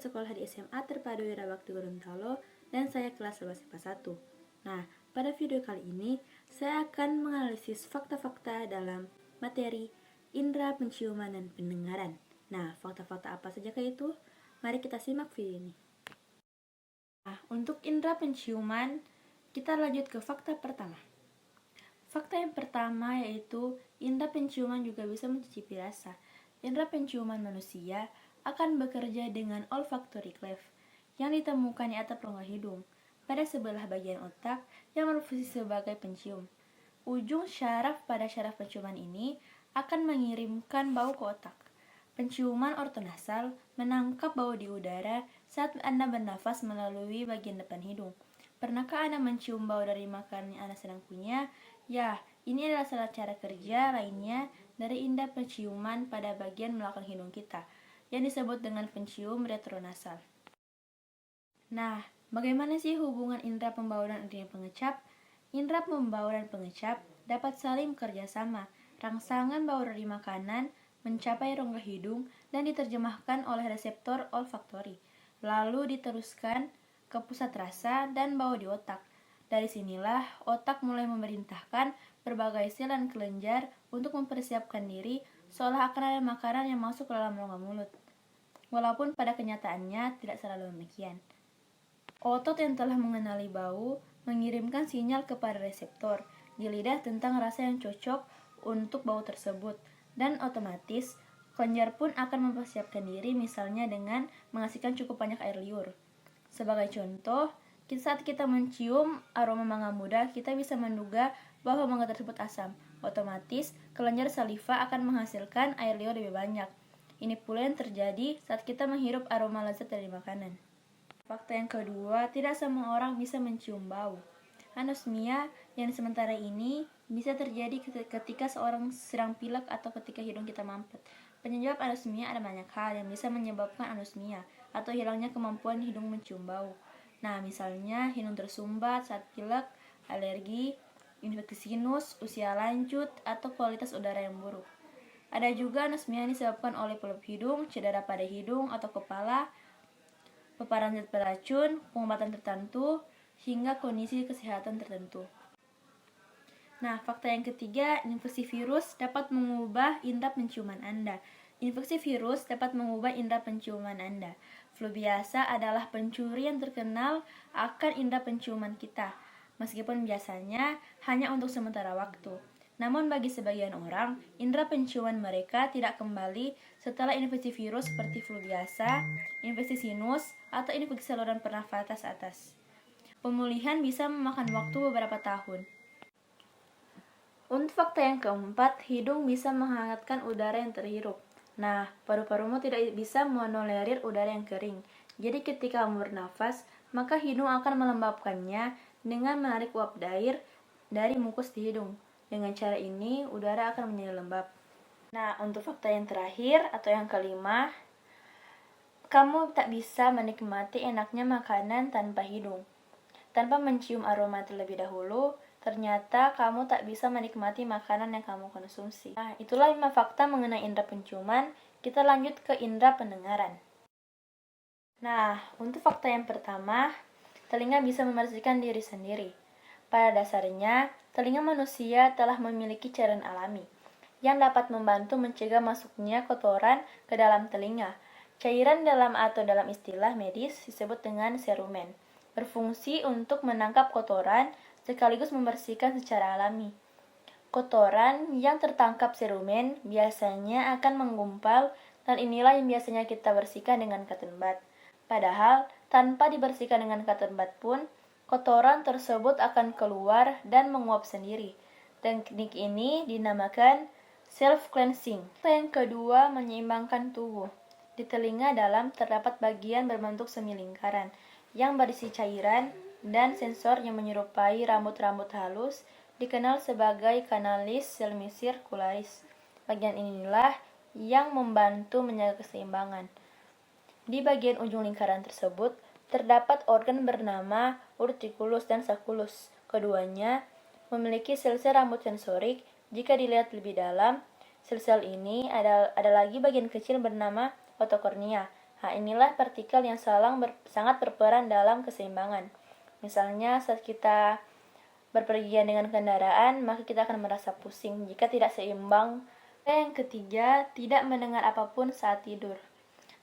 bersekolah di SMA Terpadu Wirawakti Gorontalo dan saya kelas 11 IPA 1. Nah, pada video kali ini saya akan menganalisis fakta-fakta dalam materi indera penciuman dan pendengaran. Nah, fakta-fakta apa saja itu? Mari kita simak video ini. Nah, untuk indera penciuman, kita lanjut ke fakta pertama. Fakta yang pertama yaitu indera penciuman juga bisa mencicipi rasa. Indera penciuman manusia akan bekerja dengan olfactory cleft yang ditemukan di atap rongga hidung pada sebelah bagian otak yang berfungsi sebagai pencium. Ujung syaraf pada syaraf penciuman ini akan mengirimkan bau ke otak. Penciuman ortonasal menangkap bau di udara saat Anda bernafas melalui bagian depan hidung. Pernahkah Anda mencium bau dari makanan yang Anda sedang punya? Ya, ini adalah salah cara kerja lainnya dari indera penciuman pada bagian belakang hidung kita, yang disebut dengan pencium retronasal. Nah, bagaimana sih hubungan indera pembau dan indera pengecap? Indera pembau dan pengecap dapat saling bekerja sama. Rangsangan bau dari makanan mencapai rongga hidung dan diterjemahkan oleh reseptor olfaktori, lalu diteruskan ke pusat rasa dan bau di otak. Dari sinilah otak mulai memerintahkan berbagai sel dan kelenjar untuk mempersiapkan diri seolah akan ada makanan yang masuk ke dalam rongga mulut. Walaupun pada kenyataannya tidak selalu demikian. Otot yang telah mengenali bau mengirimkan sinyal kepada reseptor di lidah tentang rasa yang cocok untuk bau tersebut, dan otomatis kelenjar pun akan mempersiapkan diri, misalnya dengan menghasilkan cukup banyak air liur. Sebagai contoh, saat kita mencium aroma mangga muda, kita bisa menduga bahwa mangga tersebut asam. Otomatis kelenjar saliva akan menghasilkan air liur lebih banyak. Ini pula yang terjadi saat kita menghirup aroma lezat dari makanan. Fakta yang kedua, tidak semua orang bisa mencium bau. Anosmia yang sementara ini bisa terjadi ketika seorang sedang pilek atau ketika hidung kita mampet. Penyebab anosmia ada banyak hal yang bisa menyebabkan anosmia atau hilangnya kemampuan hidung mencium bau. Nah, misalnya hidung tersumbat saat pilek, alergi, infeksi sinus, usia lanjut, atau kualitas udara yang buruk. Ada juga anosmia yang disebabkan oleh pelup hidung, cedera pada hidung atau kepala, paparan zat beracun, pengobatan tertentu, hingga kondisi kesehatan tertentu. Nah, fakta yang ketiga, infeksi virus dapat mengubah indera penciuman Anda. Infeksi virus dapat mengubah indera penciuman Anda. Flu biasa adalah pencuri yang terkenal akan indera penciuman kita, meskipun biasanya hanya untuk sementara waktu. Namun bagi sebagian orang, indera penciuman mereka tidak kembali setelah infeksi virus seperti flu biasa, infeksi sinus, atau infeksi saluran pernafasan atas. Pemulihan bisa memakan waktu beberapa tahun. Untuk fakta yang keempat, hidung bisa menghangatkan udara yang terhirup. Nah, paru-parumu tidak bisa menolerir udara yang kering. Jadi ketika kamu bernafas, maka hidung akan melembabkannya dengan menarik uap air dari mukus di hidung. Dengan cara ini, udara akan menjadi lembab. Nah, untuk fakta yang terakhir atau yang kelima, kamu tak bisa menikmati enaknya makanan tanpa hidung. Tanpa mencium aroma terlebih dahulu, ternyata kamu tak bisa menikmati makanan yang kamu konsumsi. Nah, itulah 5 fakta mengenai indera penciuman. Kita lanjut ke indera pendengaran. Nah, untuk fakta yang pertama, telinga bisa membersihkan diri sendiri. Pada dasarnya, telinga manusia telah memiliki cairan alami yang dapat membantu mencegah masuknya kotoran ke dalam telinga. Cairan dalam atau dalam istilah medis disebut dengan serumen, berfungsi untuk menangkap kotoran sekaligus membersihkan secara alami. Kotoran yang tertangkap serumen biasanya akan menggumpal, dan inilah yang biasanya kita bersihkan dengan cotton bud. Padahal, tanpa dibersihkan dengan cotton bud pun, kotoran tersebut akan keluar dan menguap sendiri. Teknik ini dinamakan self-cleansing. Yang kedua, menyeimbangkan tubuh. Di telinga dalam terdapat bagian berbentuk semi lingkaran yang berisi cairan dan sensor yang menyerupai rambut-rambut halus, dikenal sebagai kanalis semicircularis. Bagian inilah yang membantu menjaga keseimbangan. Di bagian ujung lingkaran tersebut terdapat organ bernama urticulus dan sulcus. Keduanya memiliki sel-sel rambut sensorik. Jika dilihat lebih dalam, sel-sel ini ada lagi bagian kecil bernama otokornia. Nah, inilah partikel yang sangat berperan dalam keseimbangan. Misalnya saat kita berpergian dengan kendaraan, maka kita akan merasa pusing jika tidak seimbang. Dan yang ketiga, tidak mendengar apapun saat tidur.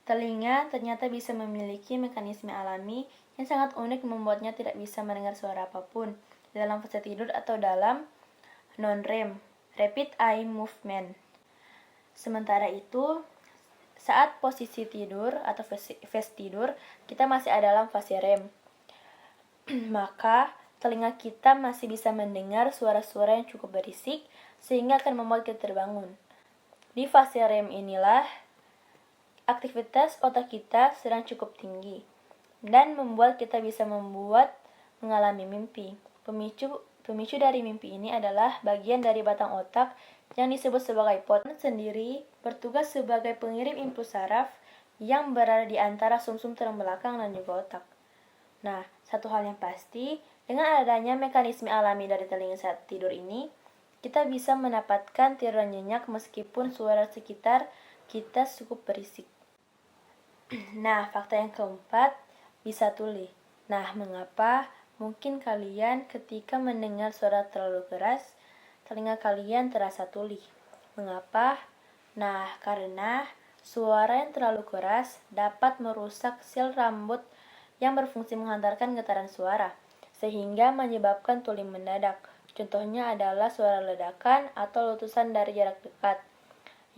Telinga ternyata bisa memiliki mekanisme alami yang sangat unik membuatnya tidak bisa mendengar suara apapun dalam fase tidur atau dalam non-REM, Rapid Eye Movement. Sementara itu, saat posisi tidur atau fase tidur, kita masih ada dalam fase REM. Maka, telinga kita masih bisa mendengar suara-suara yang cukup berisik, sehingga akan membuat kita terbangun. Di fase REM inilah, aktivitas otak kita sedang cukup tinggi, dan membuat kita bisa mengalami mimpi. Pemicu dari mimpi ini adalah bagian dari batang otak yang disebut sebagai potamus sendiri bertugas sebagai pengirim impuls saraf yang berada di antara sumsum tulang belakang dan juga otak. Nah, satu hal yang pasti, dengan adanya mekanisme alami dari telinga saat tidur ini, kita bisa mendapatkan tiduran nyenyak meskipun suara sekitar kita cukup berisik. Nah, fakta yang keempat, bisa tuli. Nah, mengapa? Mungkin kalian ketika mendengar suara terlalu keras, telinga kalian terasa tuli. Mengapa? Nah, karena suara yang terlalu keras dapat merusak sel rambut yang berfungsi menghantarkan getaran suara, sehingga menyebabkan tuli mendadak. Contohnya adalah suara ledakan atau letusan dari jarak dekat.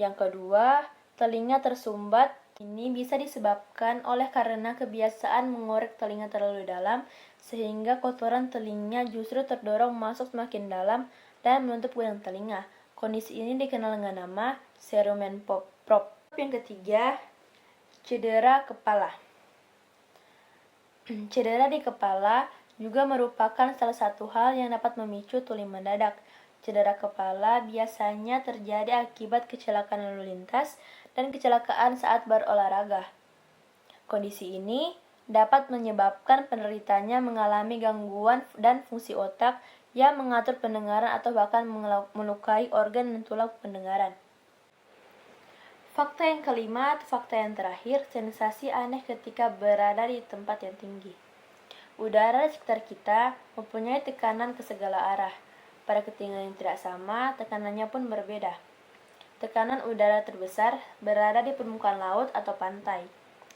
Yang kedua, telinga tersumbat. Ini bisa disebabkan oleh karena kebiasaan mengorek telinga terlalu dalam, sehingga kotoran telinga justru terdorong masuk semakin dalam dan menutup ujung telinga. Kondisi ini dikenal dengan nama cerumen prop. Yang ketiga, cedera kepala. Cedera di kepala juga merupakan salah satu hal yang dapat memicu tuli mendadak. Cedera kepala biasanya terjadi akibat kecelakaan lalu lintas dan kecelakaan saat berolahraga. Kondisi ini dapat menyebabkan penderitanya mengalami gangguan dan fungsi otak yang mengatur pendengaran atau bahkan melukai organ dan tulang pendengaran. Fakta yang kelima atau fakta yang terakhir, sensasi aneh ketika berada di tempat yang tinggi. Udara di sekitar kita mempunyai tekanan ke segala arah. Pada ketinggian yang tidak sama, tekanannya pun berbeda. Tekanan udara terbesar berada di permukaan laut atau pantai.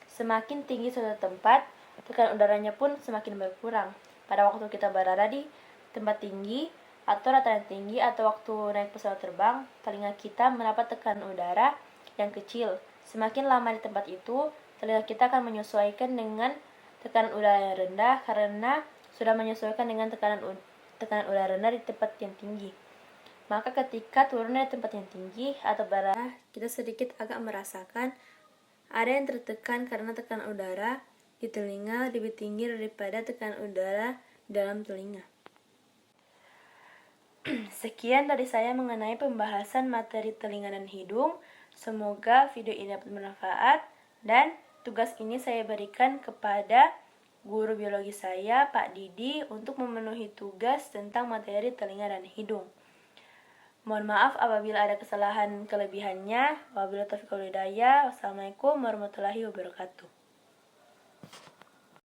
Semakin tinggi suatu tempat, tekanan udaranya pun semakin berkurang. Pada waktu kita berada di tempat tinggi atau dataran tinggi atau waktu naik pesawat terbang, telinga kita mendapat tekanan udara yang kecil. Semakin lama di tempat itu, telinga kita akan menyesuaikan dengan tekanan udara yang rendah karena sudah menyesuaikan dengan tekanan udara rendah di tempat yang tinggi. Maka ketika turun dari tempat yang tinggi atau berada, kita sedikit agak merasakan ada yang tertekan karena tekanan udara di telinga lebih tinggi daripada tekanan udara di dalam telinga. Sekian dari saya mengenai pembahasan materi telinga dan hidung. Semoga video ini dapat bermanfaat dan tugas ini saya berikan kepada guru biologi saya, Pak Didi, untuk memenuhi tugas tentang materi telinga dan hidung. Mohon maaf apabila ada kesalahan kelebihannya. Wabillahi taufiq wal hidayah. Wassalamualaikum warahmatullahi wabarakatuh.